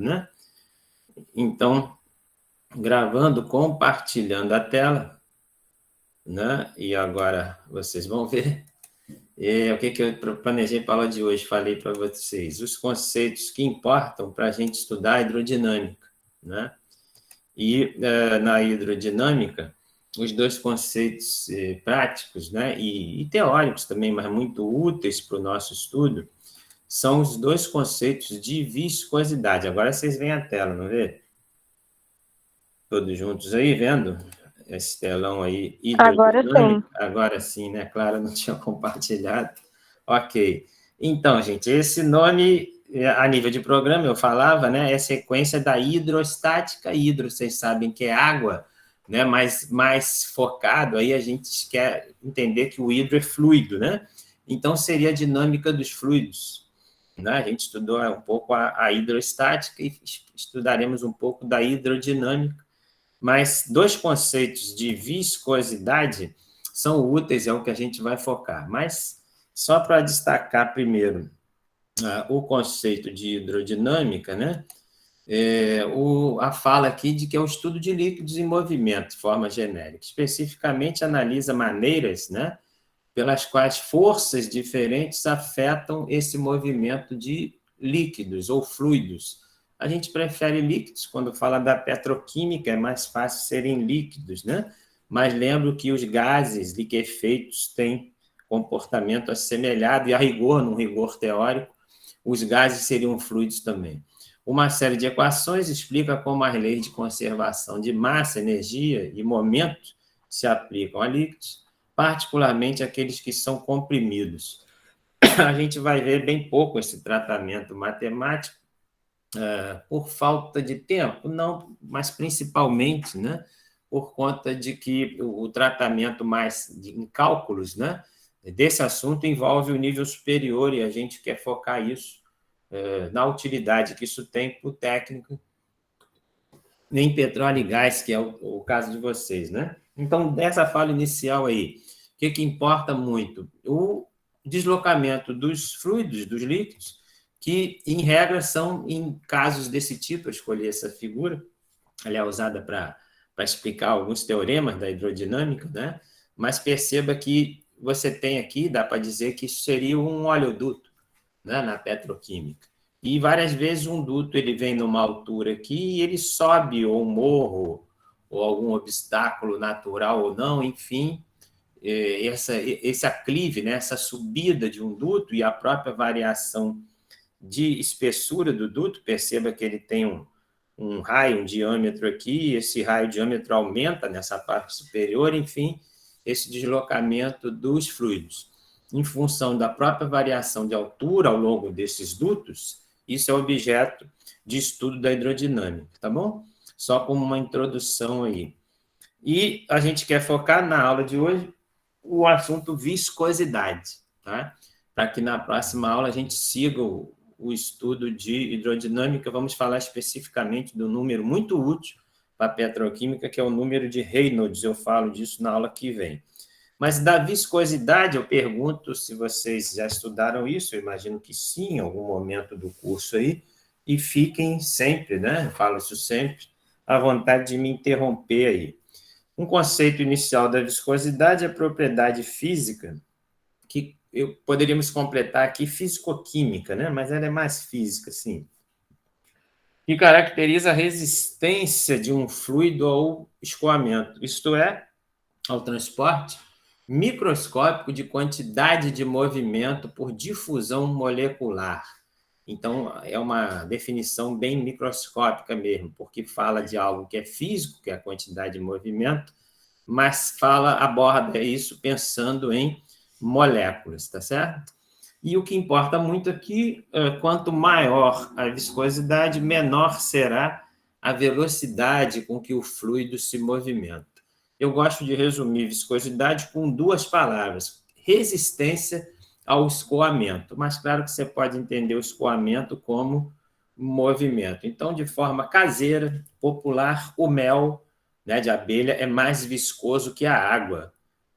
né? Então, gravando, compartilhando a tela, né? E agora vocês vão ver o que eu planejei para a aula de hoje. Falei para vocês os conceitos que importam para a gente estudar a hidrodinâmica, né? E na hidrodinâmica, os dois conceitos práticos, né? E teóricos também, mas muito úteis para o nosso estudo, são os dois conceitos de viscosidade. Agora vocês veem a tela, não vê? Todos juntos aí, vendo? Esse telão aí, Agora hidrodinâmico. sim. Agora sim, né? Claro, não tinha compartilhado. Ok. Então, gente, esse nome, a nível de programa, eu falava, né? É sequência da hidrostática. Hidro, vocês sabem que é água, né? Mas mais focado, aí a gente quer entender que o hidro é fluido, né? Então, seria a dinâmica dos fluidos, né? A gente estudou um pouco a hidrostática e estudaremos um pouco da hidrodinâmica, mas dois conceitos de viscosidade são úteis, é o que a gente vai focar. Mas só para destacar primeiro o conceito de hidrodinâmica, né? A fala aqui de que é o estudo de líquidos em movimento, de forma genérica. Especificamente analisa maneiras, né, pelas quais forças diferentes afetam esse movimento de líquidos ou fluidos. A gente prefere líquidos, quando fala da petroquímica, é mais fácil serem líquidos, né? Mas lembro que os gases liquefeitos têm comportamento assemelhado, e a rigor, num rigor teórico, os gases seriam fluidos também. Uma série de equações explica como as leis de conservação de massa, energia e momento se aplicam a líquidos, particularmente aqueles que são comprimidos. A gente vai ver bem pouco esse tratamento matemático por falta de tempo, não, mas principalmente, né, por conta de que o tratamento mais em cálculos, né, desse assunto envolve o nível superior e a gente quer focar isso na utilidade que isso tem para o técnico em petróleo e gás, que é o caso de vocês, né? Então, dessa fala inicial aí, o que importa muito? O deslocamento dos fluidos, dos líquidos, que, em regra, são, em casos desse tipo, eu escolhi essa figura, ela é usada para explicar alguns teoremas da hidrodinâmica, né? Mas perceba que você tem aqui, dá para dizer que isso seria um oleoduto, né, na petroquímica. E várias vezes um duto ele vem numa altura aqui e ele sobe ou um morro ou algum obstáculo natural ou não, enfim, esse aclive, né, essa subida de um duto e a própria variação de espessura do duto, perceba que ele tem um raio, um diâmetro aqui, esse raio diâmetro aumenta nessa parte superior, enfim, esse deslocamento dos fluidos. Em função da própria variação de altura ao longo desses dutos, isso é objeto de estudo da hidrodinâmica, tá bom? Só como uma introdução aí. E a gente quer focar na aula de hoje o assunto viscosidade, tá? Para que na próxima aula a gente siga o estudo de hidrodinâmica. Vamos falar especificamente do número muito útil para a petroquímica, que é o número de Reynolds. Eu falo disso na aula que vem. Mas da viscosidade, eu pergunto se vocês já estudaram isso, eu imagino que sim, em algum momento do curso aí, e fiquem sempre, né? Eu falo isso sempre, à vontade de me interromper aí. Um conceito inicial da viscosidade é a propriedade física, que poderíamos completar aqui fisicoquímica, né? Mas ela é mais física, sim, que caracteriza a resistência de um fluido ao escoamento, isto é, ao transporte microscópico de quantidade de movimento por difusão molecular. Então, é uma definição bem microscópica mesmo, porque fala de algo que é físico, que é a quantidade de movimento, mas aborda isso pensando em moléculas, tá certo? E o que importa muito aqui, quanto maior a viscosidade, menor será a velocidade com que o fluido se movimenta. Eu gosto de resumir viscosidade com duas palavras: resistência ao escoamento. Mas claro que você pode entender o escoamento como movimento. Então, de forma caseira, popular, o mel, né, de abelha é mais viscoso que a água,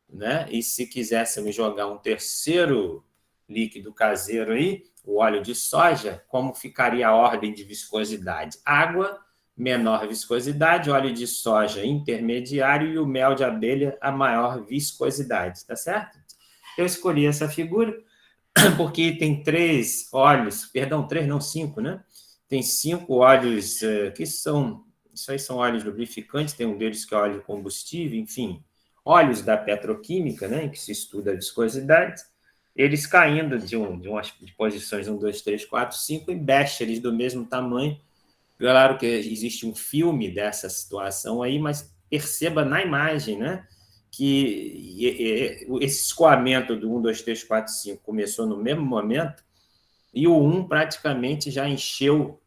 né? E se quiséssemos jogar um terceiro líquido caseiro aí, o óleo de soja, como ficaria a ordem de viscosidade? Água, menor viscosidade, óleo de soja intermediário e o mel de abelha, a maior viscosidade, tá certo? Eu escolhi essa figura porque tem 3 óleos, perdão, 3 não, 5, né? Tem 5 óleos que são, isso aí são óleos lubrificantes, tem um deles que é óleo de combustível, enfim, óleos da petroquímica, né, em que se estuda a viscosidade, eles caindo de posições 1, 2, 3, 4, 5 em bécheres do mesmo tamanho. Claro que existe um filme dessa situação aí, mas perceba na imagem, né, que esse escoamento do 1, 2, 3, 4, 5 começou no mesmo momento e o 1 praticamente já encheu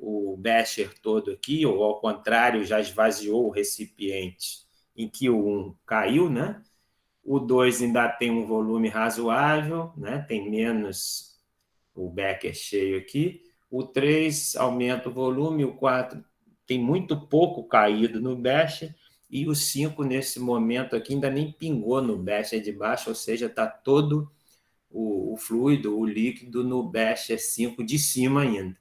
o becher todo aqui, ou ao contrário, já esvaziou o recipiente em que o 1 caiu, né? O 2 ainda tem um volume razoável, né? Tem menos o becker cheio aqui. O 3 aumenta o volume, o 4 tem muito pouco caído no becher, e o 5, nesse momento aqui, ainda nem pingou no becher de baixo, ou seja, está todo o fluido, o líquido no becher 5 de cima ainda.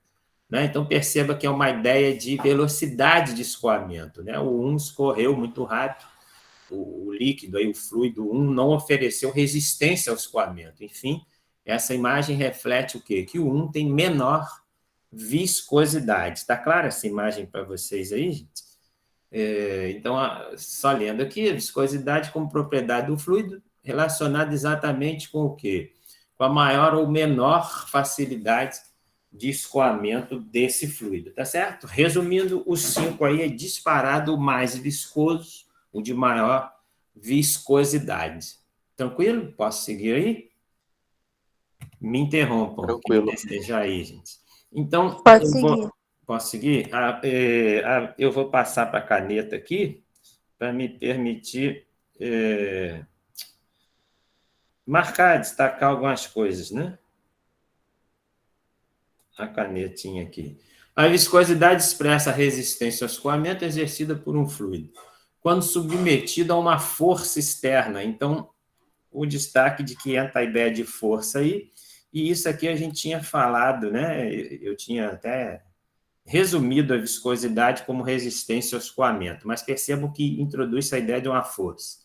Né? Então, perceba que é uma ideia de velocidade de escoamento. Né? O 1 escorreu muito rápido, o líquido, aí, o fluido 1 não ofereceu resistência ao escoamento. Enfim, essa imagem reflete o quê? Que o 1 tem menor viscosidade. Está clara essa imagem para vocês aí, gente? Então, só lendo aqui, a viscosidade como propriedade do fluido relacionada exatamente com o quê? Com a maior ou menor facilidade de escoamento desse fluido, tá certo? Resumindo, o 5 aí é disparado o mais viscoso, o de maior viscosidade. Tranquilo? Posso seguir aí? Me interrompam, Tranquilo. quem desejar aí, gente. Então, Pode seguir. Posso seguir? Eu vou passar para a caneta aqui para me permitir marcar, destacar algumas coisas, né? A canetinha aqui. A viscosidade expressa a resistência ao escoamento exercida por um fluido, quando submetido a uma força externa. Então, o destaque de que entra a ideia de força aí, e isso aqui a gente tinha falado, né? Eu tinha até resumido a viscosidade como resistência ao escoamento, mas percebam que introduz a ideia de uma força.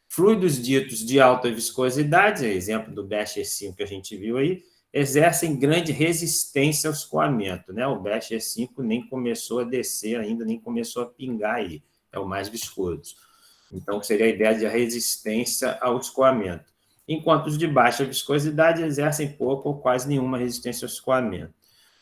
Fluidos ditos de alta viscosidade, exemplo do Becher 5 que a gente viu aí, exercem grande resistência ao escoamento. Né? O Becher 5 nem começou a descer ainda, nem começou a pingar aí, é o mais viscoso. Então, seria a ideia de resistência ao escoamento. Enquanto os de baixa viscosidade exercem pouco ou quase nenhuma resistência ao escoamento.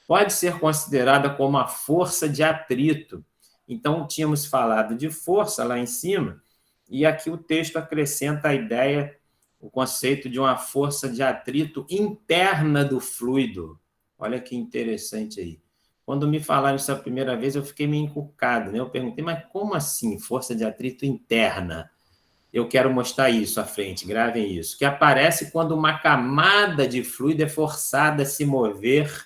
Pode ser considerada como a força de atrito. Então, tínhamos falado de força lá em cima, e aqui o texto acrescenta a ideia, o conceito de uma força de atrito interna do fluido. Olha que interessante aí. Quando me falaram isso a primeira vez, eu fiquei meio encucado, né? Eu perguntei, mas como assim, força de atrito interna? Eu quero mostrar isso à frente, gravem isso. Que aparece quando uma camada de fluido é forçada a se mover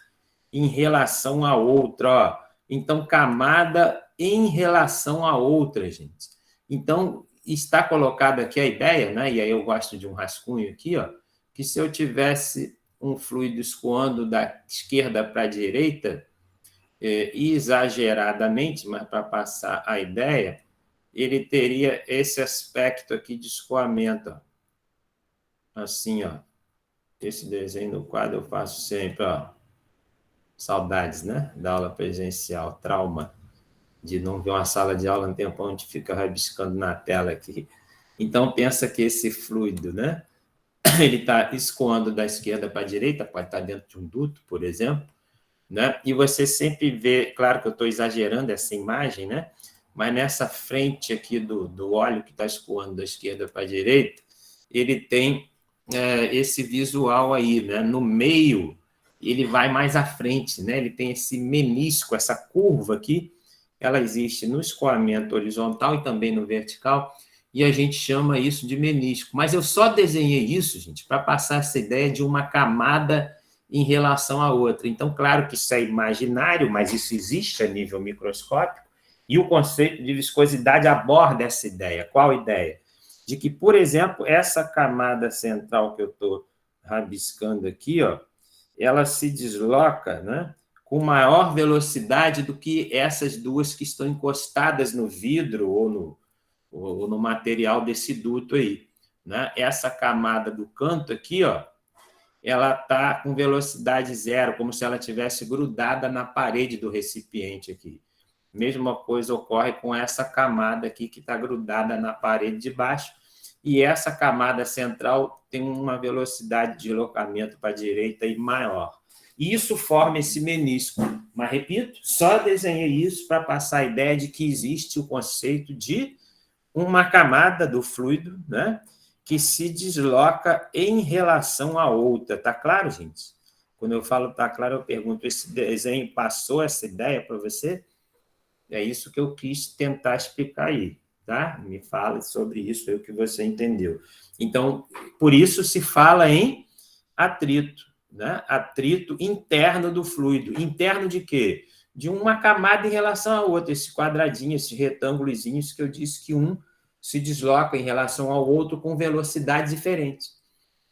em relação a outra. Ó. Então, camada em relação a outra, gente. Então, está colocada aqui a ideia, né? E aí eu gosto de um rascunho aqui, ó, que se eu tivesse um fluido escoando da esquerda para a direita, exageradamente, mas para passar a ideia, ele teria esse aspecto aqui de escoamento. Ó. Assim, ó. Esse desenho no quadro eu faço sempre, ó. Saudades, né? Da aula presencial, trauma de não ver uma sala de aula no tempo onde fica rabiscando na tela aqui. Então, pensa que esse fluido, né? Ele está escoando da esquerda para a direita, pode estar dentro de um duto, por exemplo, né? E você sempre vê, claro que eu estou exagerando essa imagem, né? Mas nessa frente aqui do óleo que está escoando da esquerda para a direita, ele tem esse visual aí, né? No meio, ele vai mais à frente, né? Ele tem esse menisco, essa curva aqui, ela existe no escoamento horizontal e também no vertical, e a gente chama isso de menisco. Mas eu só desenhei isso, gente, para passar essa ideia de uma camada em relação à outra. Então, claro que isso é imaginário, mas isso existe a nível microscópico, e o conceito de viscosidade aborda essa ideia. Qual ideia? De que, por exemplo, essa camada central que eu estou rabiscando aqui, ó, ela se desloca, né, com maior velocidade do que essas duas que estão encostadas no vidro ou no material desse duto aí, né? Essa camada do canto aqui, ó, ela está com velocidade zero, como se ela tivesse grudada na parede do recipiente aqui. Mesma coisa ocorre com essa camada aqui que está grudada na parede de baixo, e essa camada central tem uma velocidade de deslocamento para a direita e maior. Isso forma esse menisco. Mas, repito, só desenhei isso para passar a ideia de que existe o conceito de uma camada do fluido, né, que se desloca em relação à outra. Tá claro, gente? Quando eu falo tá claro, eu pergunto, esse desenho passou essa ideia para você? É isso que eu quis tentar explicar aí, tá? Me fale sobre isso, é o que você entendeu. Então, por isso se fala em atrito, né? Atrito interno do fluido. Interno de quê? De uma camada em relação à outra, esse quadradinho, esses retângulozinhos que eu disse que um se desloca em relação ao outro com velocidade diferente.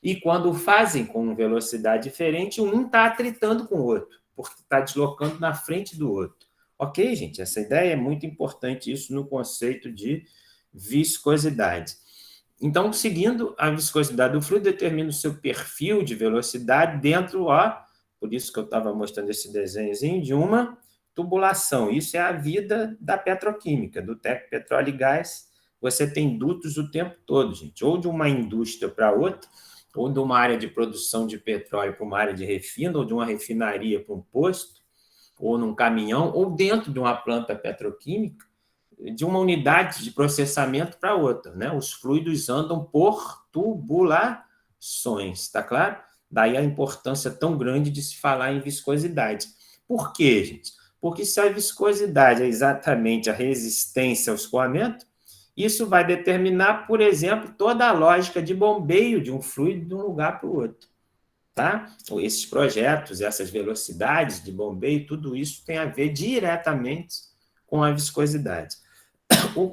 E quando fazem com velocidade diferente, um está atritando com o outro, porque está deslocando na frente do outro. Ok, gente? Essa ideia é muito importante, isso no conceito de viscosidade. Então, seguindo a viscosidade do fluido, determina o seu perfil de velocidade dentro, ó, por isso que eu estava mostrando esse desenhozinho, de uma tubulação. Isso é a vida da petroquímica, do TEC Petróleo e Gás. Você tem dutos o tempo todo, gente, ou de uma indústria para outra, ou de uma área de produção de petróleo para uma área de refino, ou de uma refinaria para um posto, ou num caminhão, ou dentro de uma planta petroquímica, de uma unidade de processamento para outra, né? Os fluidos andam por tubulações, está claro? Daí a importância tão grande de se falar em viscosidade. Por quê, gente? Porque se a viscosidade é exatamente a resistência ao escoamento, isso vai determinar, por exemplo, toda a lógica de bombeio de um fluido de um lugar para o outro. Tá? Esses projetos, essas velocidades de bombeio, tudo isso tem a ver diretamente com a viscosidade.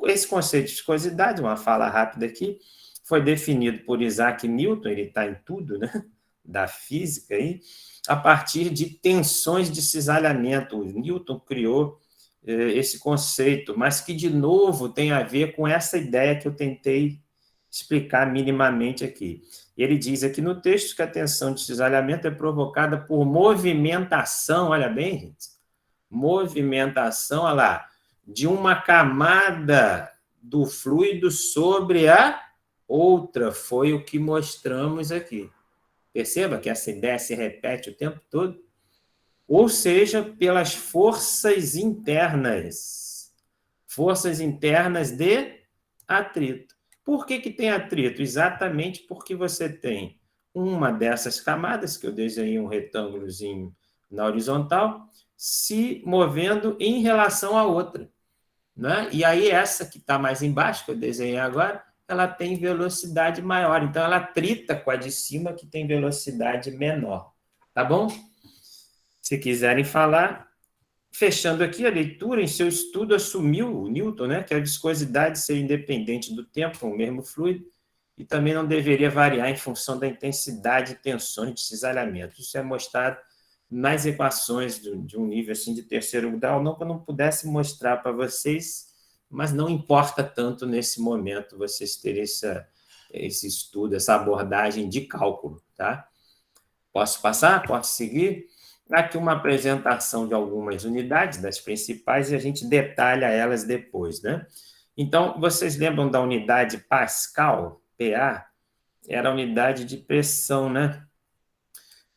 Esse conceito de viscosidade, uma fala rápida aqui, foi definido por Isaac Newton, ele está em tudo, né, da física, aí, a partir de tensões de cisalhamento. O Newton criou esse conceito, mas que, de novo, tem a ver com essa ideia que eu tentei explicar minimamente aqui. Ele diz aqui no texto que a tensão de cisalhamento é provocada por movimentação, olha bem, gente, movimentação, olha lá, de uma camada do fluido sobre a outra. Foi o que mostramos aqui. Perceba que essa ideia se repete o tempo todo. Ou seja, pelas forças internas. Forças internas de atrito. Por que tem atrito? Exatamente porque você tem uma dessas camadas, que eu desenhei um retângulozinho na horizontal, se movendo em relação à outra, né? E aí essa que está mais embaixo, que eu desenhei agora, ela tem velocidade maior. Então, ela atrita com a de cima, que tem velocidade menor. Tá bom? Se quiserem falar, fechando aqui a leitura, em seu estudo assumiu o Newton, né, que a viscosidade seria independente do tempo, com o mesmo fluido, e também não deveria variar em função da intensidade e tensões de cisalhamento. Isso é mostrado nas equações de um nível assim de terceiro grau, não que eu não pudesse mostrar para vocês, mas não importa tanto nesse momento vocês terem esse estudo, essa abordagem de cálculo, tá? Posso passar? Posso seguir? Aqui uma apresentação de algumas unidades, das principais, e a gente detalha elas depois, né? Então, vocês lembram da unidade Pascal, PA? Era a unidade de pressão, né?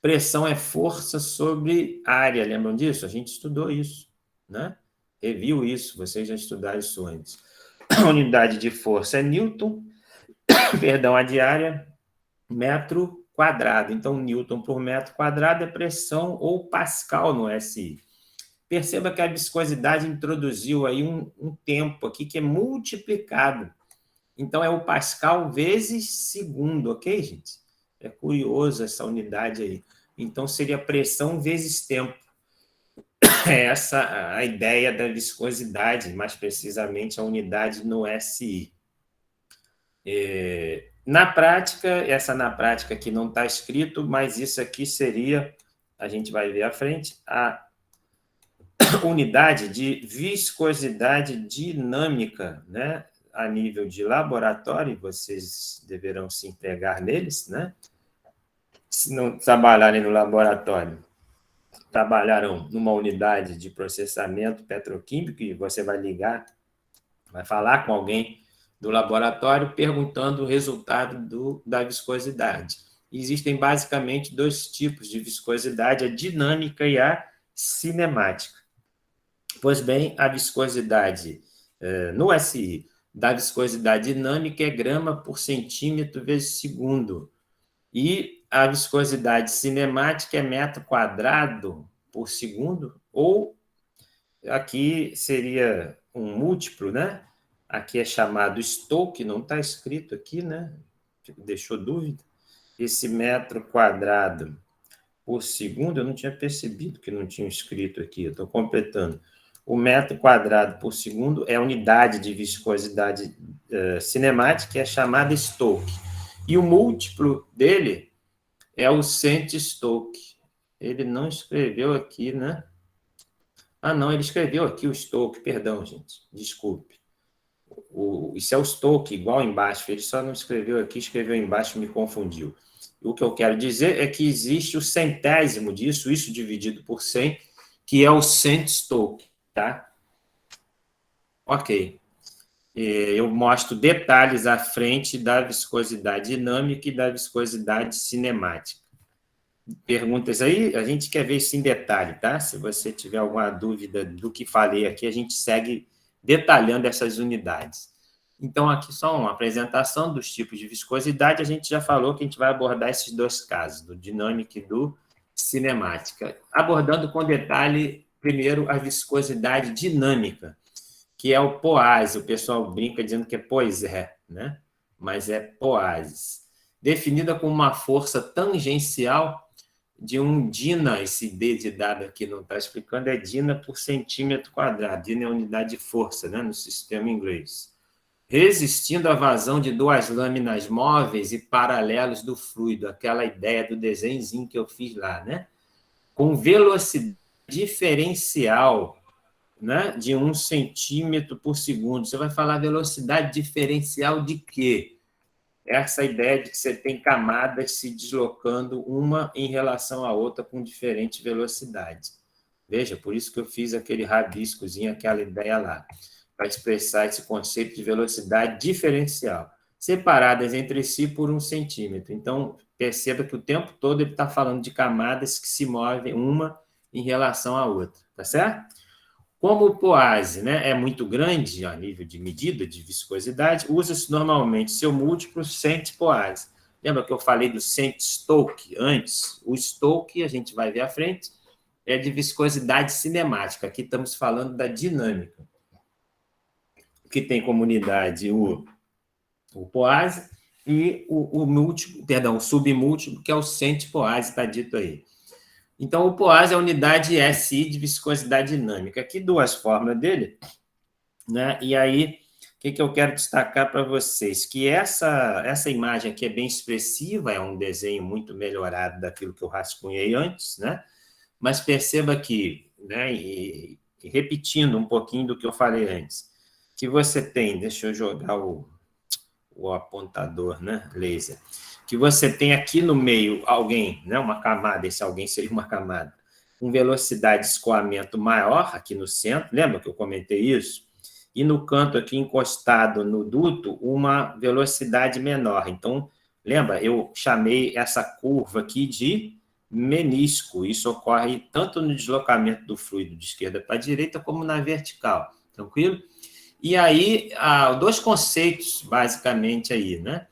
Pressão é força sobre área, lembram disso? A gente estudou isso, né? Reviu isso, vocês já estudaram isso antes. A unidade de força é Newton, perdão, a de área, metro quadrado. Então, Newton por metro quadrado é pressão ou Pascal no SI. Perceba que a viscosidade introduziu aí um tempo aqui que é multiplicado. Então, é o Pascal vezes segundo, ok, gente? É curioso essa unidade aí. Então, seria pressão vezes tempo. É essa a ideia da viscosidade, mais precisamente a unidade no SI. Na prática, na prática aqui não está escrito, mas isso aqui seria, a gente vai ver à frente, a unidade de viscosidade dinâmica, né? A nível de laboratório, vocês deverão se empregar neles, né? Se não trabalharem no laboratório, trabalharão numa unidade de processamento petroquímico e você vai ligar, vai falar com alguém do laboratório perguntando o resultado da viscosidade. Existem basicamente dois tipos de viscosidade, a dinâmica e a cinemática. Pois bem, a viscosidade no SI da viscosidade dinâmica é grama por centímetro vezes segundo. E a viscosidade cinemática é metro quadrado por segundo, ou aqui seria um múltiplo, né? Aqui é chamado Stoke, não está escrito aqui, né? Deixou dúvida. Esse metro quadrado por segundo, eu não tinha percebido que não tinha escrito aqui, eu estou completando. O metro quadrado por segundo é a unidade de viscosidade cinemática, que é chamada Stoke. E o múltiplo dele é o cent-Stoke. Ele não escreveu aqui, né? Ah, não, ele escreveu aqui o Stoke, perdão, gente, desculpe. Isso é o Stoke, igual embaixo, ele só não escreveu aqui, escreveu embaixo, me confundiu. O que eu quero dizer é que existe o centésimo disso, isso dividido por 100, que é o cent-Stoke, tá? Ok. Eu mostro detalhes à frente da viscosidade dinâmica e da viscosidade cinemática. Perguntas aí, a gente quer ver isso em detalhe, tá? Se você tiver alguma dúvida do que falei aqui, a gente segue detalhando essas unidades. Então, aqui só uma apresentação dos tipos de viscosidade. A gente já falou que a gente vai abordar esses dois casos, do dinâmica e do cinemática. Abordando com detalhe, primeiro, a viscosidade dinâmica, que é o poase. O pessoal brinca dizendo que é poisé, né? Mas é poase. Definida como uma força tangencial de um dina, esse D de dado aqui não está explicando, é dina por centímetro quadrado. Dina é a unidade de força, né, no sistema inglês. Resistindo à vazão de duas lâminas móveis e paralelos do fluido, aquela ideia do desenhozinho que eu fiz lá, né? Com velocidade diferencial, né, de 1 centímetro por segundo. Você vai falar velocidade diferencial de quê? Essa ideia de que você tem camadas se deslocando uma em relação à outra com diferente velocidade. Veja, por isso que eu fiz aquele rabiscozinho, aquela ideia lá, para expressar esse conceito de velocidade diferencial, separadas entre si por 1 centímetro. Então, perceba que o tempo todo ele está falando de camadas que se movem uma em relação à outra, tá certo? Como o poase, né, é muito grande a nível de medida de viscosidade, usa-se normalmente seu múltiplo cent-poase. Lembra que eu falei do cent-Stoke antes? O Stoke, a gente vai ver à frente, é de viscosidade cinemática. Aqui estamos falando da dinâmica, que tem como unidade o poase e o múltiplo, perdão, o submúltiplo, que é o cent-poase, está dito aí. Então, o poase é a unidade SI de viscosidade dinâmica. Aqui, duas fórmulas dele, né? E aí, o que eu quero destacar para vocês? Que essa imagem aqui é bem expressiva, é um desenho muito melhorado daquilo que eu rascunhei antes, né? Mas perceba que, né, e repetindo um pouquinho do que eu falei antes, que você tem, deixa eu jogar o apontador, né, laser, que você tem aqui no meio alguém, né, uma camada, esse alguém seria uma camada, com velocidade de escoamento maior aqui no centro, lembra que eu comentei isso? E no canto aqui encostado no duto, uma velocidade menor. Então, lembra, eu chamei essa curva aqui de menisco. Isso ocorre tanto no deslocamento do fluido de esquerda para a direita, como na vertical. Tranquilo? E aí, há dois conceitos, basicamente, aí, né?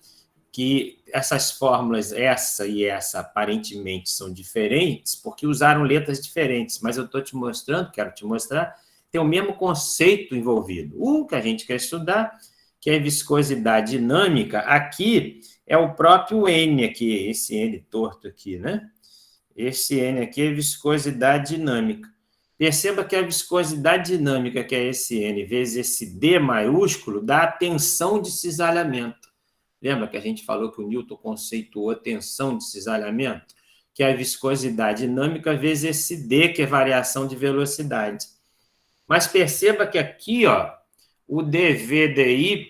Que essas fórmulas, essa e essa, aparentemente são diferentes, porque usaram letras diferentes, mas eu estou te mostrando, quero te mostrar, tem o mesmo conceito envolvido. O que a gente quer estudar, que é viscosidade dinâmica, aqui é o próprio N aqui, esse N torto aqui, né? Esse N aqui é viscosidade dinâmica. Perceba que a viscosidade dinâmica, que é esse N vezes esse D maiúsculo, dá a tensão de cisalhamento. Lembra que a gente falou que o Newton conceituou tensão de cisalhamento? Que é a viscosidade dinâmica vezes esse D, que é variação de velocidade. Mas perceba que aqui, ó, o dV dy,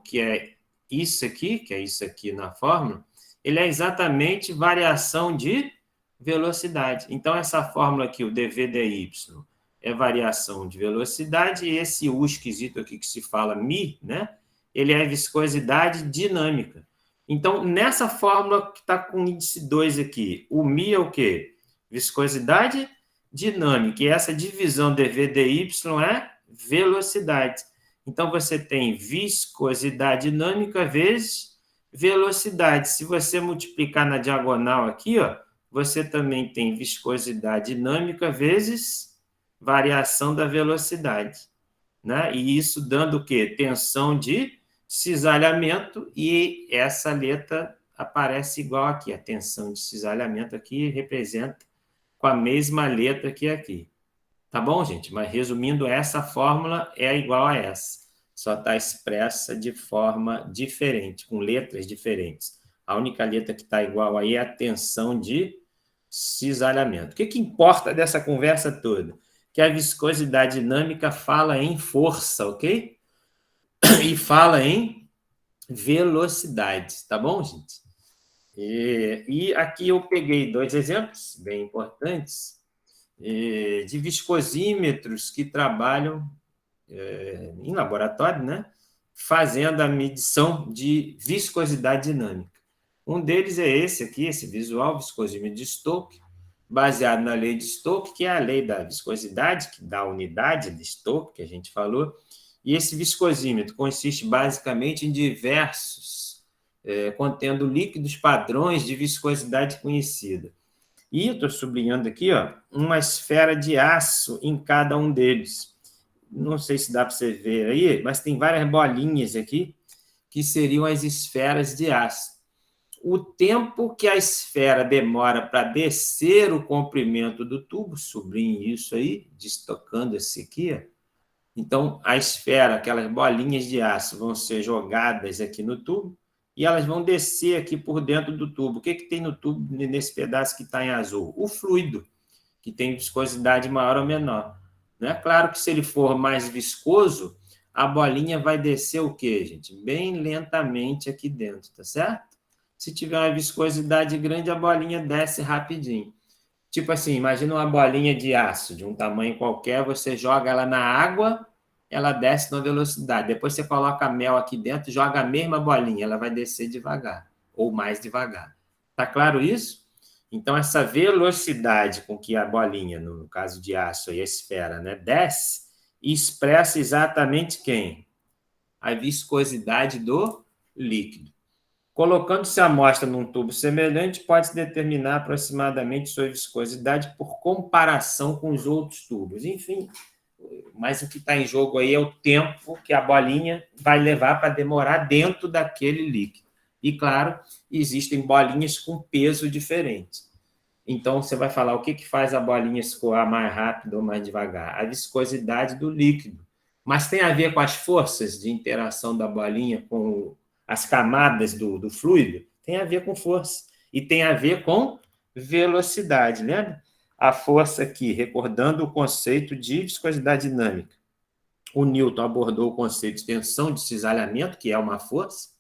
que é isso aqui na fórmula, ele é exatamente variação de velocidade. Então, essa fórmula aqui, o dV dy, é variação de velocidade, e esse U esquisito aqui que se fala μ, né? Ele é viscosidade dinâmica. Então, nessa fórmula que está com índice 2 aqui, o μ é o quê? Viscosidade dinâmica. E essa divisão dV dy é velocidade. Então, você tem viscosidade dinâmica vezes velocidade. Se você multiplicar na diagonal aqui, ó, você também tem viscosidade dinâmica vezes variação da velocidade, né? E isso dando o quê? Tensão de cisalhamento, e essa letra aparece igual aqui. A tensão de cisalhamento aqui representa com a mesma letra que aqui. Tá bom, gente? Mas resumindo, essa fórmula é igual a essa. Só está expressa de forma diferente, com letras diferentes. A única letra que está igual aí é a tensão de cisalhamento. O que importa dessa conversa toda? Que a viscosidade dinâmica fala em força, ok? E fala em velocidade, tá bom, gente? E aqui eu peguei 2 exemplos bem importantes de viscosímetros que trabalham em laboratório, né? Fazendo a medição de viscosidade dinâmica. Um deles é esse aqui, esse visual, viscosímetro de Stokes, baseado na lei de Stokes, que é a lei da viscosidade, que dá a unidade de Stokes, que a gente falou. E esse viscosímetro consiste basicamente em diversos, contendo líquidos padrões de viscosidade conhecida. E estou sublinhando aqui, ó, uma esfera de aço em cada um deles. Não sei se dá para você ver aí, mas tem várias bolinhas aqui que seriam as esferas de aço. O tempo que a esfera demora para descer o comprimento do tubo, sublinhe isso aí, destacando esse aqui, ó. Então, a esfera, aquelas bolinhas de aço, vão ser jogadas aqui no tubo e elas vão descer aqui por dentro do tubo. O que tem no tubo, nesse pedaço que está em azul? O fluido, que tem viscosidade maior ou menor. Né? Claro que se ele for mais viscoso, a bolinha vai descer o quê, gente? Bem lentamente aqui dentro, tá certo? Se tiver uma viscosidade grande, a bolinha desce rapidinho. Tipo assim, imagina uma bolinha de aço de um tamanho qualquer, você joga ela na água, ela desce na velocidade. Depois você coloca mel aqui dentro, joga a mesma bolinha, ela vai descer devagar, ou mais devagar. Tá claro isso? Então, essa velocidade com que a bolinha, no caso de aço e a esfera, né, desce, expressa exatamente quem? A viscosidade do líquido. Colocando-se a amostra num tubo semelhante, pode-se determinar aproximadamente sua viscosidade por comparação com os outros tubos. Enfim, mas o que está em jogo aí é o tempo que a bolinha vai levar para demorar dentro daquele líquido. E, claro, existem bolinhas com peso diferente. Então, você vai falar o que faz a bolinha escoar mais rápido ou mais devagar? A viscosidade do líquido. Mas tem a ver com as forças de interação da bolinha com as camadas do fluido? Tem a ver com força. E tem a ver com velocidade, lembra? A força aqui, recordando o conceito de viscosidade dinâmica. O Newton abordou o conceito de tensão de cisalhamento, que é uma força,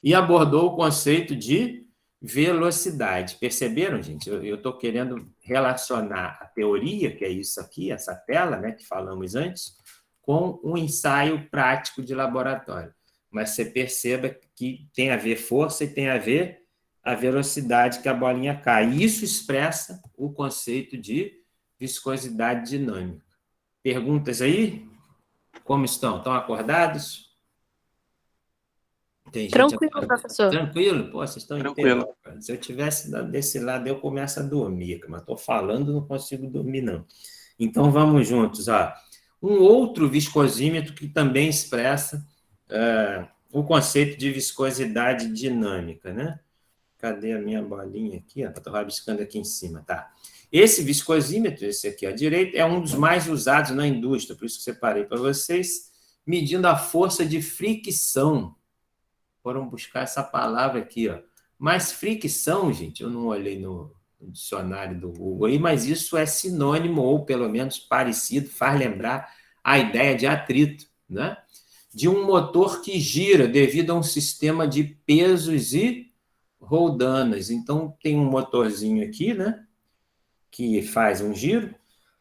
e abordou o conceito de velocidade. Perceberam, gente? Eu estou querendo relacionar a teoria, que é isso aqui, essa tela, né, que falamos antes, com um ensaio prático de laboratório. Mas você perceba que tem a ver força e tem a ver a velocidade que a bolinha cai. Isso expressa o conceito de viscosidade dinâmica. Perguntas aí? Como estão? Estão acordados? Tem gente tranquilo, professor. Tranquilo? Pô, vocês estão entendendo. Se eu tivesse desse lado, eu começo a dormir, mas estou falando, não consigo dormir, não. Então, vamos juntos. Ó. Um outro viscosímetro que também expressa o conceito de viscosidade dinâmica, né? Cadê a minha bolinha aqui? Estou rabiscando aqui em cima, tá? Esse viscosímetro, esse aqui à direita, é um dos mais usados na indústria, por isso que separei para vocês, medindo a força de fricção. Foram buscar essa palavra aqui, ó. Mas fricção, gente, eu não olhei no dicionário do Google aí, mas isso é sinônimo, ou pelo menos parecido, faz lembrar a ideia de atrito, né? De um motor que gira devido a um sistema de pesos e roldanas. Então, tem um motorzinho aqui, né? Que faz um giro,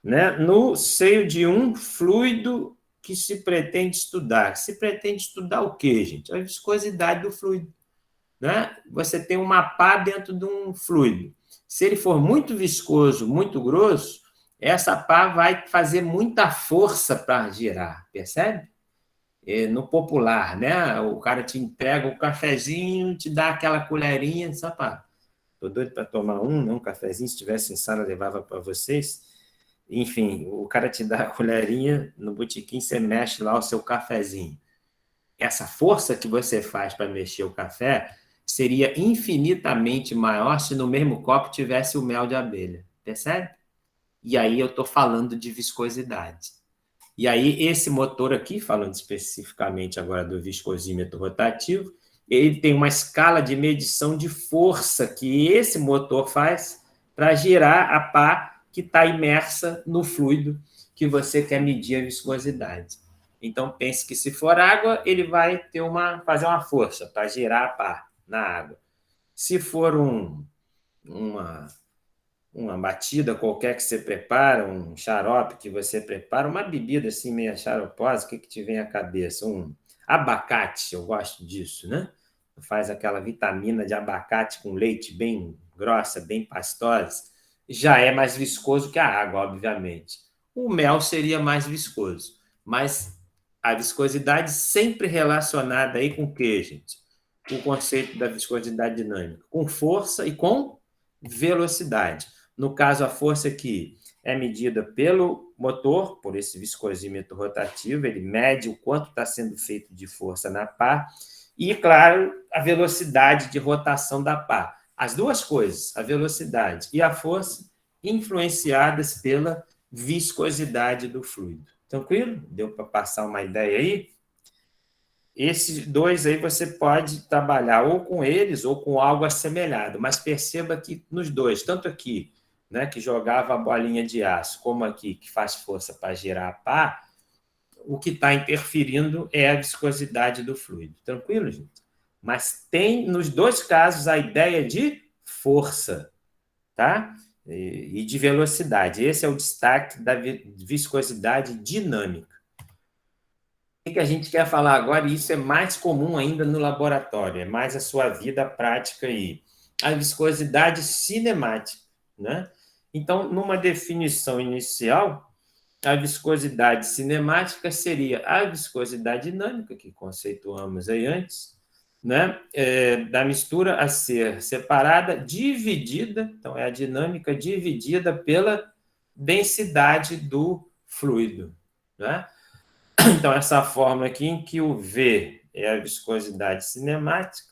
né? No seio de um fluido que se pretende estudar. Se pretende estudar o quê, gente? A viscosidade do fluido, né? Você tem uma pá dentro de um fluido. Se ele for muito viscoso, muito grosso, essa pá vai fazer muita força para girar, percebe? No popular, né? O cara te entrega o cafezinho, te dá aquela colherinha, só para... Estou doido para tomar um cafezinho, se tivesse em sala, levava para vocês. Enfim, o cara te dá a colherinha, no botequim você mexe lá o seu cafezinho. Essa força que você faz para mexer o café seria infinitamente maior se no mesmo copo tivesse o mel de abelha, percebe? E aí eu estou falando de viscosidade. E aí esse motor aqui, falando especificamente agora do viscosímetro rotativo, ele tem uma escala de medição de força que esse motor faz para girar a pá que está imersa no fluido que você quer medir a viscosidade. Então, pense que se for água, ele vai fazer uma força para girar a pá na água. Se for uma batida qualquer que você prepara, um xarope que você prepara, uma bebida assim meio xaroposa, o que te vem à cabeça? Um abacate, eu gosto disso, né? Faz aquela vitamina de abacate com leite bem grossa, bem pastosa, já é mais viscoso que a água, obviamente. O mel seria mais viscoso, mas a viscosidade sempre relacionada aí com o quê, gente? Com o conceito da viscosidade dinâmica, com força e com velocidade. No caso, a força aqui é medida pelo motor, por esse viscosímetro rotativo, ele mede o quanto está sendo feito de força na pá, e, claro, a velocidade de rotação da pá. As duas coisas, a velocidade e a força, influenciadas pela viscosidade do fluido. Tranquilo? Deu para passar uma ideia aí? Esses dois aí você pode trabalhar ou com eles ou com algo assemelhado, mas perceba que nos dois, tanto aqui, né, que jogava a bolinha de aço, como aqui, que faz força para girar a pá, o que está interferindo é a viscosidade do fluido. Tranquilo, gente? Mas tem, nos dois casos, a ideia de força, tá? E de velocidade. Esse é o destaque da viscosidade dinâmica. O que a gente quer falar agora, e isso é mais comum ainda no laboratório, é mais a sua vida prática aí. A viscosidade cinemática, né? Então, numa definição inicial, a viscosidade cinemática seria a viscosidade dinâmica, que conceituamos aí antes, né? Da mistura a ser separada, dividida, então é a dinâmica dividida pela densidade do fluido, né? Então, essa fórmula aqui em que o V é a viscosidade cinemática,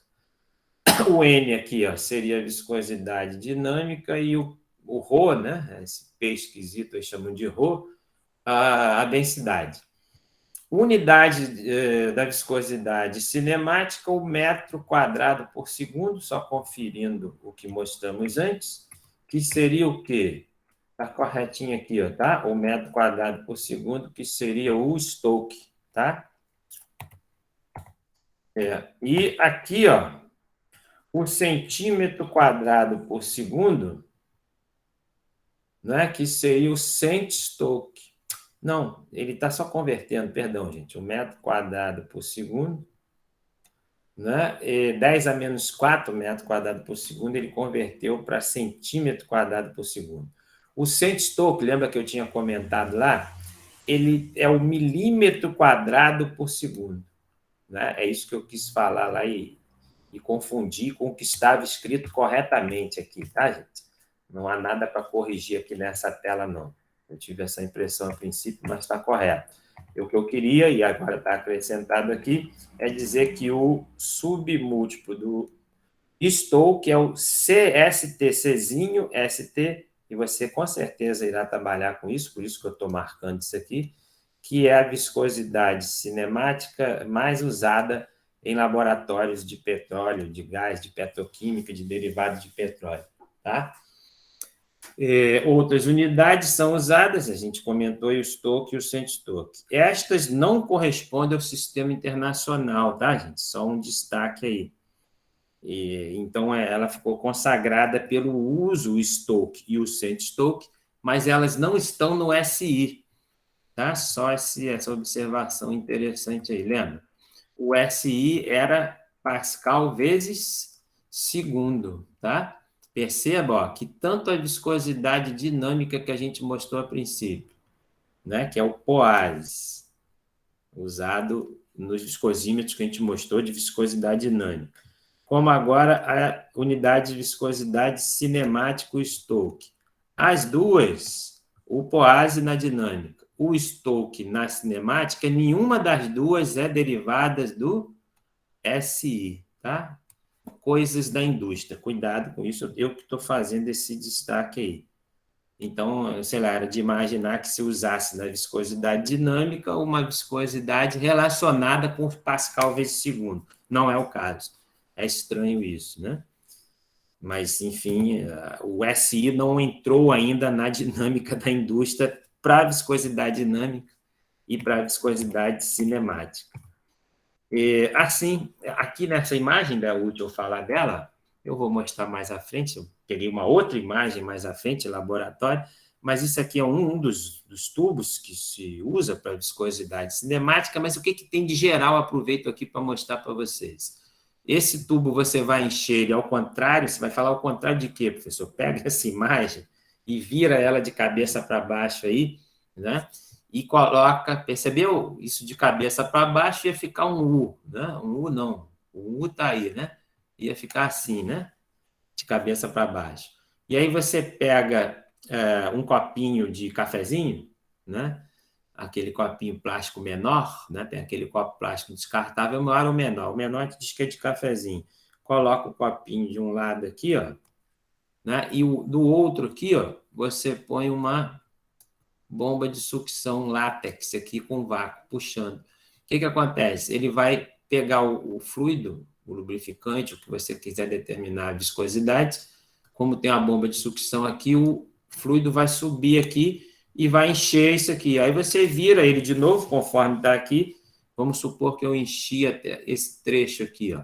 o N aqui ó, seria a viscosidade dinâmica e o ρ, né? Esse P esquisito aí chamam de ρ, a densidade. Unidade da viscosidade cinemática, o metro quadrado por segundo, só conferindo o que mostramos antes, que seria o quê? Está corretinho aqui, ó, tá? O metro quadrado por segundo, que seria o Stokes, tá? E aqui, ó, o centímetro quadrado por segundo, né, que seria o cent-Stokes. Não, ele está só convertendo, perdão, gente, o metro quadrado por segundo, né? 10 a menos 4 metros quadrados por segundo, ele converteu para centímetro quadrado por segundo. O cent-Stokes, lembra que eu tinha comentado lá? Ele é o milímetro quadrado por segundo, né? É isso que eu quis falar lá e confundir com o que estava escrito corretamente aqui, tá, gente? Não há nada para corrigir aqui nessa tela, não. Eu tive essa impressão a princípio, mas está correto. O que eu queria, e agora está acrescentado aqui, é dizer que o submúltiplo do Stokes, que é o CST, Czinho, ST, e você com certeza irá trabalhar com isso, por isso que eu estou marcando isso aqui, que é a viscosidade cinemática mais usada em laboratórios de petróleo, de gás, de petroquímica, de derivados de petróleo. Tá? Outras unidades são usadas, a gente comentou, o Stoke e o Cent-Stoke. Estas não correspondem ao sistema internacional, tá, gente? Só um destaque aí. Então, ela ficou consagrada pelo uso, o Stoke e o Cent-Stoke, mas elas não estão no SI, tá? Só essa observação interessante aí, lembra? O SI era Pascal vezes segundo, tá? Perceba, ó, que tanto a viscosidade dinâmica que a gente mostrou a princípio, né, que é o POAS, usado nos viscosímetros que a gente mostrou de viscosidade dinâmica, como agora a unidade de viscosidade cinemática, o Stoke. As duas, o POAS na dinâmica, o Stoke na cinemática, nenhuma das duas é derivada do SI, tá? Coisas da indústria. Cuidado com isso, eu que estou fazendo esse destaque aí. Então, sei lá, era de imaginar que se usasse na viscosidade dinâmica uma viscosidade relacionada com Pascal vezes segundo. Não é o caso. É estranho isso, né? Mas, enfim, o SI não entrou ainda na dinâmica da indústria para a viscosidade dinâmica e para a viscosidade cinemática. Assim, aqui nessa imagem, é útil falar dela, eu vou mostrar mais à frente, eu peguei uma outra imagem mais à frente, laboratório, mas isso aqui é um dos tubos que se usa para viscosidade cinemática, mas o que tem de geral, aproveito aqui para mostrar para vocês. Esse tubo você vai encher ele ao contrário, você vai falar ao contrário de quê, professor? Pega essa imagem e vira ela de cabeça para baixo aí, né? E coloca, percebeu? Isso de cabeça para baixo ia ficar um U, né? Um U não, o U está aí, né? Ia ficar assim, né? De cabeça para baixo. E aí você pega um copinho de cafezinho, né? Aquele copinho plástico menor, né? Tem aquele copo plástico descartável, maior ou menor. O menor diz que é de cafezinho. Coloca o copinho de um lado aqui, ó, né? E do outro aqui, ó, você põe uma bomba de sucção látex aqui com vácuo, puxando. O que acontece? Ele vai pegar o fluido, o lubrificante, o que você quiser determinar a viscosidade, como tem a bomba de sucção aqui, o fluido vai subir aqui e vai encher isso aqui. Aí você vira ele de novo, conforme está aqui. Vamos supor que eu enchi até esse trecho aqui, ó.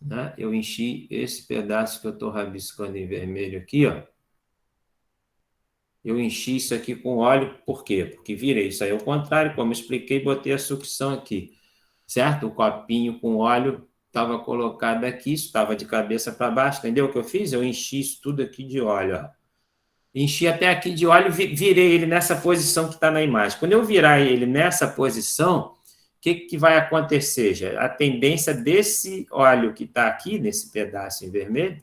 Né? Eu enchi esse pedaço que eu estou rabiscando em vermelho aqui, ó. Eu enchi isso aqui com óleo, por quê? Porque virei isso aí ao contrário, como eu expliquei, botei a sucção aqui, certo? O copinho com óleo estava colocado aqui, isso estava de cabeça para baixo, entendeu o que eu fiz? Eu enchi isso tudo aqui de óleo, ó. Enchi até aqui de óleo, virei ele nessa posição que está na imagem. Quando eu virar ele nessa posição, o que vai acontecer? Já? A tendência desse óleo que está aqui, nesse pedaço em vermelho,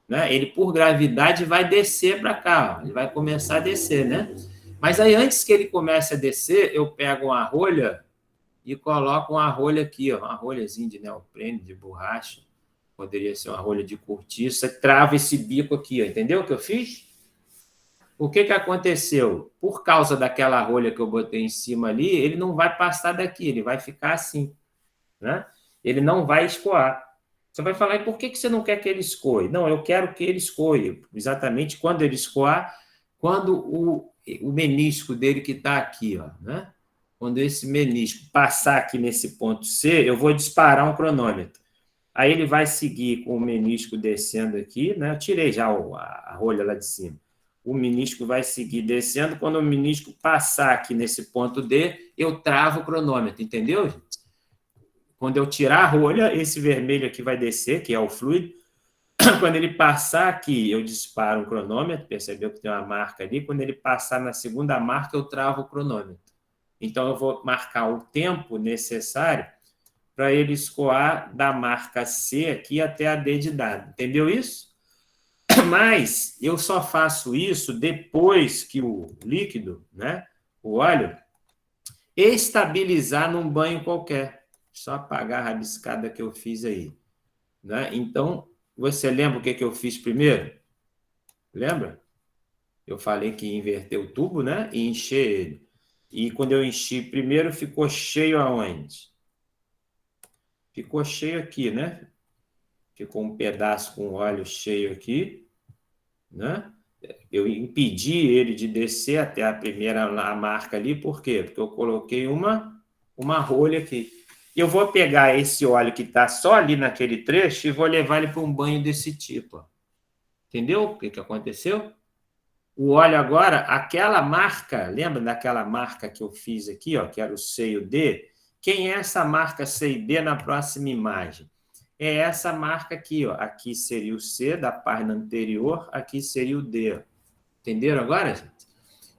né? Ele, por gravidade, vai descer para cá, ó. Ele vai começar a descer, né? Mas aí, antes que ele comece a descer, eu pego uma rolha e coloco uma rolha aqui, ó, uma rolhazinha de neoprene, de borracha, poderia ser uma rolha de cortiça, trava esse bico aqui, ó, entendeu o que eu fiz? O que aconteceu? Por causa daquela rolha que eu botei em cima ali, ele não vai passar daqui, ele vai ficar assim, né? Ele não vai escoar. Você vai falar, e por que você não quer que ele escoe? Não, eu quero que ele escoe, exatamente quando ele escoar, quando o menisco dele que está aqui, ó, né? Quando esse menisco passar aqui nesse ponto C, eu vou disparar um cronômetro. Aí ele vai seguir com o menisco descendo aqui, né? Eu tirei já a rolha lá de cima. O menisco vai seguir descendo. Quando o menisco passar aqui nesse ponto D, eu travo o cronômetro, entendeu, gente? Quando eu tirar a rolha, esse vermelho aqui vai descer, que é o fluido. Quando ele passar aqui, eu disparo um cronômetro, percebeu que tem uma marca ali. Quando ele passar na segunda marca, eu travo o cronômetro. Então, eu vou marcar o tempo necessário para ele escoar da marca C aqui até a D de dado. Entendeu isso? Mas eu só faço isso depois que o líquido, né, o óleo, estabilizar num banho qualquer. Só apagar a rabiscada que eu fiz aí. Né? Então, você lembra o que eu fiz primeiro? Lembra? Eu falei que ia inverter o tubo, né? E encher ele. E quando eu enchi primeiro, ficou cheio aonde? Ficou cheio aqui, né? Ficou um pedaço com óleo cheio aqui, né? Eu impedi ele de descer até a primeira a marca ali, por quê? Porque eu coloquei uma rolha aqui. E eu vou pegar esse óleo que está só ali naquele trecho e vou levar ele para um banho desse tipo. Ó. Entendeu o que aconteceu? O óleo agora, aquela marca, lembra daquela marca que eu fiz aqui, ó, que era o seio D? Quem é essa marca seio D na próxima imagem? É essa marca aqui, ó. Aqui seria o C da página anterior, aqui seria o D. Entenderam agora, gente?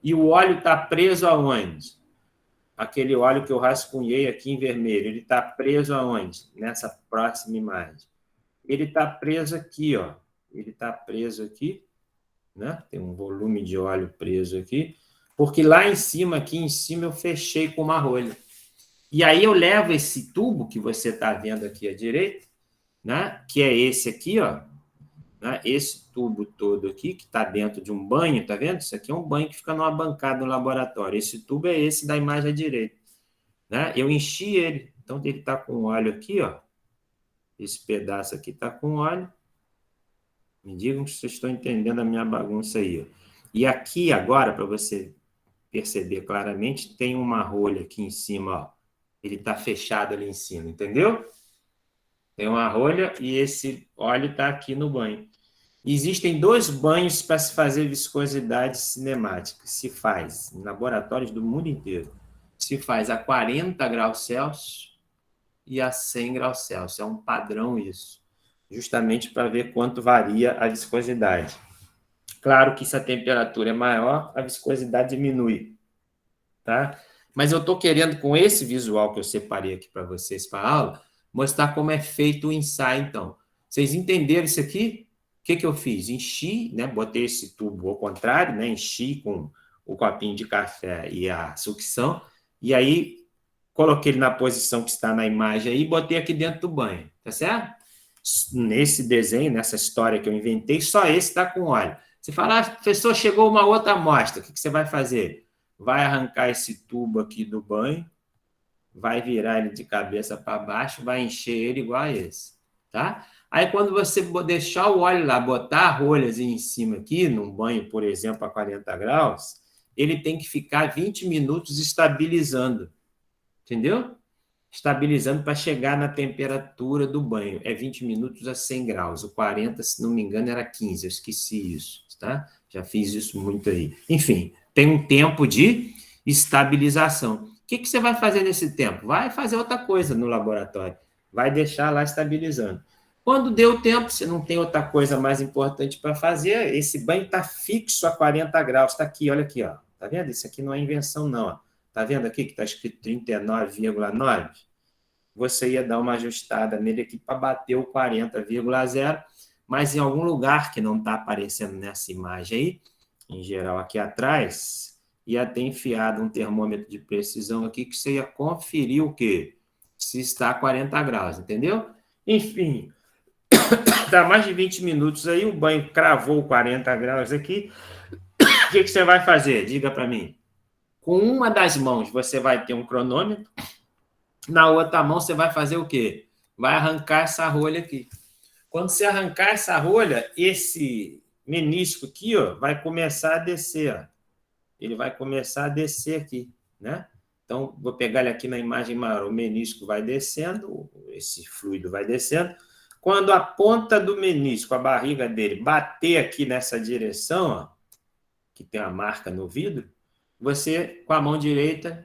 E o óleo está preso aonde? Aquele óleo que eu rascunhei aqui em vermelho, ele está preso aonde? Nessa próxima imagem. Ele está preso aqui, ó. Ele está preso aqui, né? Tem um volume de óleo preso aqui, porque lá em cima, aqui em cima, eu fechei com uma rolha. E aí eu levo esse tubo que você está vendo aqui à direita, né? Que é esse aqui, ó. Né? Esse tubo todo aqui, que está dentro de um banho, tá vendo? Isso aqui é um banho que fica numa bancada no laboratório. Esse tubo é esse da imagem à direita. Né? Eu enchi ele, então ele está com óleo aqui, ó. Esse pedaço aqui está com óleo. Me digam se vocês estão entendendo a minha bagunça aí. Ó. E aqui agora, para você perceber claramente, tem uma rolha aqui em cima, ó. Ele está fechado ali em cima, entendeu? Tem uma rolha e esse óleo está aqui no banho. Existem 2 banhos para se fazer viscosidade cinemática. Se faz em laboratórios do mundo inteiro. Se faz a 40 graus Celsius e a 100 graus Celsius. É um padrão isso. Justamente para ver quanto varia a viscosidade. Claro que se a temperatura é maior, a viscosidade diminui. Tá? Mas eu estou querendo, com esse visual que eu separei aqui para vocês para a aula, mostrar como é feito o ensaio, então. Vocês entenderam isso aqui? O que eu fiz? Enchi, né? Botei esse tubo ao contrário, né? Enchi com o copinho de café e a sucção, e aí coloquei ele na posição que está na imagem aí e botei aqui dentro do banho, tá certo? Nesse desenho, nessa história que eu inventei, só esse está com óleo. Você fala, ah, professor, chegou uma outra amostra, o que você vai fazer? Vai arrancar esse tubo aqui do banho, vai virar ele de cabeça para baixo, vai encher ele igual a esse, tá? Aí, quando você deixar o óleo lá, botar rolhas em cima aqui, num banho, por exemplo, a 40 graus, ele tem que ficar 20 minutos estabilizando, entendeu? Estabilizando para chegar na temperatura do banho. É 20 minutos a 100 graus. O 40, se não me engano, era 15. Eu esqueci isso, tá? Já fiz isso muito aí. Enfim, tem um tempo de estabilização. O que você vai fazer nesse tempo? Vai fazer outra coisa no laboratório. Vai deixar lá estabilizando. Quando deu tempo, você não tem outra coisa mais importante para fazer, esse banho está fixo a 40 graus. Está aqui, olha aqui, ó. Tá vendo? Isso aqui não é invenção, não. Ó. Tá vendo aqui que está escrito 39,9? Você ia dar uma ajustada nele aqui para bater o 40,0, mas em algum lugar que não está aparecendo nessa imagem aí, em geral aqui atrás, ia ter enfiado um termômetro de precisão aqui que você ia conferir o quê? Se está a 40 graus, entendeu? Enfim, dá mais de 20 minutos aí, o banho cravou 40 graus aqui. O que você vai fazer? Diga para mim. Com uma das mãos, você vai ter um cronômetro. Na outra mão, você vai fazer o quê? Vai arrancar essa rolha aqui. Quando você arrancar essa rolha, esse menisco aqui, ó, vai começar a descer. Ó. Ele vai começar a descer aqui, né? Então, vou pegar ele aqui na imagem maior. O menisco vai descendo, esse fluido vai descendo. Quando a ponta do menisco, a barriga dele, bater aqui nessa direção, ó, que tem a marca no vidro, você, com a mão direita,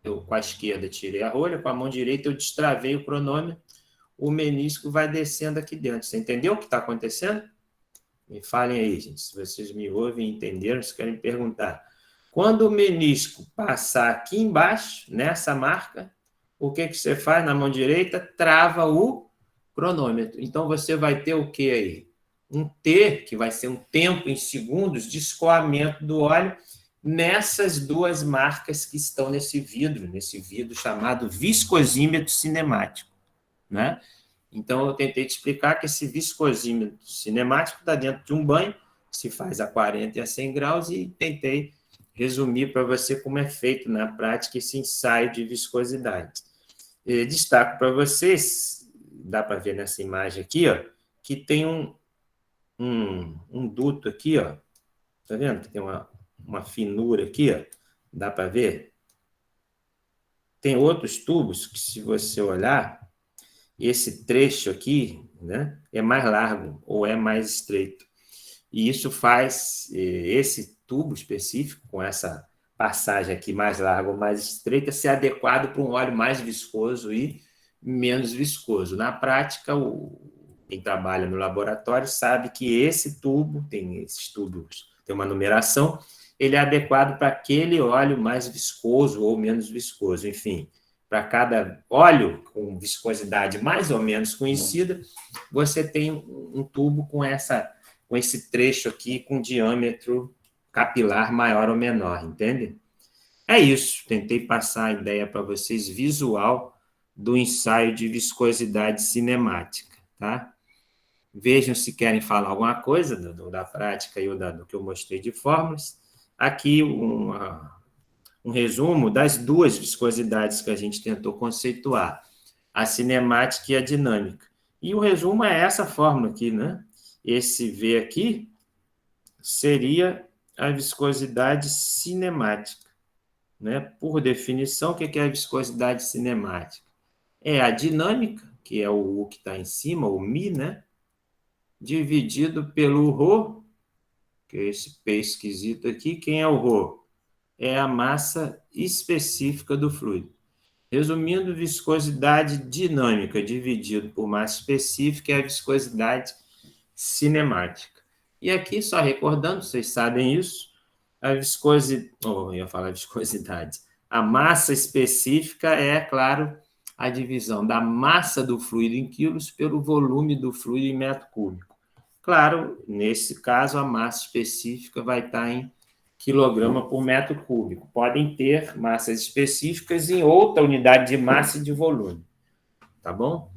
eu com a esquerda tirei a rolha, com a mão direita eu destravei o cronômetro, o menisco vai descendo aqui dentro. Você entendeu o que está acontecendo? Me falem aí, gente, se vocês me ouvem e entenderam, se querem perguntar. Quando o menisco passar aqui embaixo, nessa marca, o que você faz na mão direita? Trava o cronômetro. Então, você vai ter o que aí? Um T, que vai ser um tempo em segundos de escoamento do óleo, nessas 2 marcas que estão nesse vidro chamado viscosímetro cinemático, né? Então, eu tentei te explicar que esse viscosímetro cinemático está dentro de um banho, se faz a 40 e a 100 graus, e tentei resumir para você como é feito na prática esse ensaio de viscosidade. Destaco para vocês, dá para ver nessa imagem aqui, ó, que tem um duto aqui, ó, tá vendo? Que tem uma finura aqui, ó, dá para ver? Tem outros tubos que, se você olhar, esse trecho aqui, né, é mais largo ou é mais estreito. E isso faz esse tubo específico, com essa passagem aqui mais larga ou mais estreita, ser adequado para um óleo mais viscoso e menos viscoso. Na prática, quem trabalha no laboratório sabe que esse tubo, tem esses tubos, tem uma numeração, ele é adequado para aquele óleo mais viscoso ou menos viscoso. Enfim, para cada óleo com viscosidade mais ou menos conhecida, você tem um tubo com esse trecho aqui com diâmetro capilar maior ou menor, entende? É isso, tentei passar a ideia para vocês visual do ensaio de viscosidade cinemática, tá? Vejam se querem falar alguma coisa da prática e do que eu mostrei de fórmulas. Aqui um resumo das duas viscosidades que a gente tentou conceituar, a cinemática e a dinâmica. E o resumo é essa fórmula aqui, né? Esse V aqui seria a viscosidade cinemática, né? Por definição, o que é a viscosidade cinemática? É a dinâmica, que é o U que está em cima, o Mi, né? Dividido pelo Rho, que é esse P esquisito aqui. Quem é o Rho? É a massa específica do fluido. Resumindo, viscosidade dinâmica dividido por massa específica é a viscosidade cinemática. E aqui, só recordando, vocês sabem isso, a viscosidade, eu ia falar viscosidade, a massa específica é, claro, a divisão da massa do fluido em quilos pelo volume do fluido em metro cúbico. Claro, nesse caso, a massa específica vai estar em quilograma por metro cúbico. Podem ter massas específicas em outra unidade de massa e de volume. Tá bom?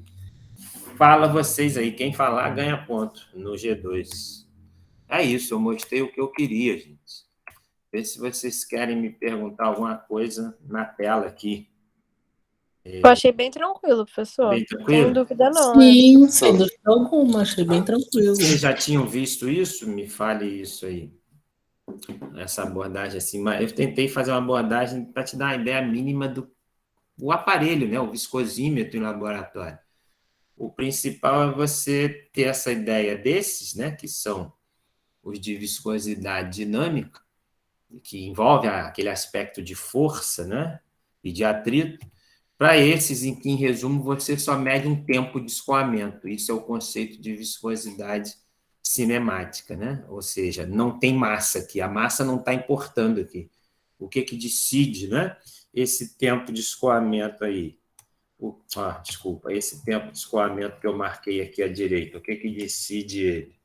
Fala vocês aí. Quem falar ganha ponto no G2. É isso, eu mostrei o que eu queria, gente. Vê se vocês querem me perguntar alguma coisa na tela aqui. Eu achei bem tranquilo, professor. Bem tranquilo? Sem dúvida, não. Sim, sem dúvida alguma, achei bem tranquilo. Vocês já tinham visto isso? Me fale isso aí. Essa abordagem assim. Eu tentei fazer uma abordagem para te dar uma ideia mínima do aparelho, né? O viscosímetro em laboratório. O principal é você ter essa ideia desses, né? Que são os de viscosidade dinâmica, que envolve aquele aspecto de força, né? E de atrito. Para esses, em que, em resumo, você só mede um tempo de escoamento. Isso é o conceito de viscosidade cinemática, né? Ou seja, não tem massa aqui, a massa não está importando aqui. O que decide, né? Esse tempo de escoamento aí. Desculpa, esse tempo de escoamento que eu marquei aqui à direita, o que decide ele?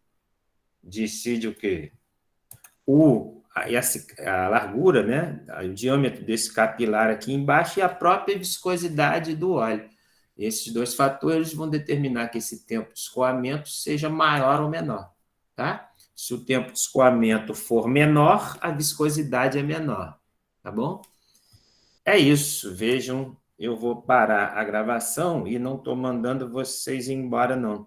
Decide o quê? A largura, né? O diâmetro desse capilar aqui embaixo e a própria viscosidade do óleo. Esses dois fatores vão determinar que esse tempo de escoamento seja maior ou menor, tá? Se o tempo de escoamento for menor, a viscosidade é menor, tá bom? É isso, vejam, eu vou parar a gravação e não estou mandando vocês embora, não,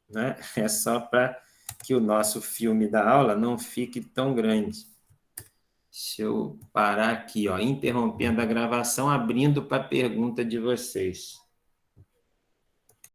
né? É só para que o nosso filme da aula não fique tão grande. Deixa eu parar aqui, ó, interrompendo a gravação, abrindo para a pergunta de vocês.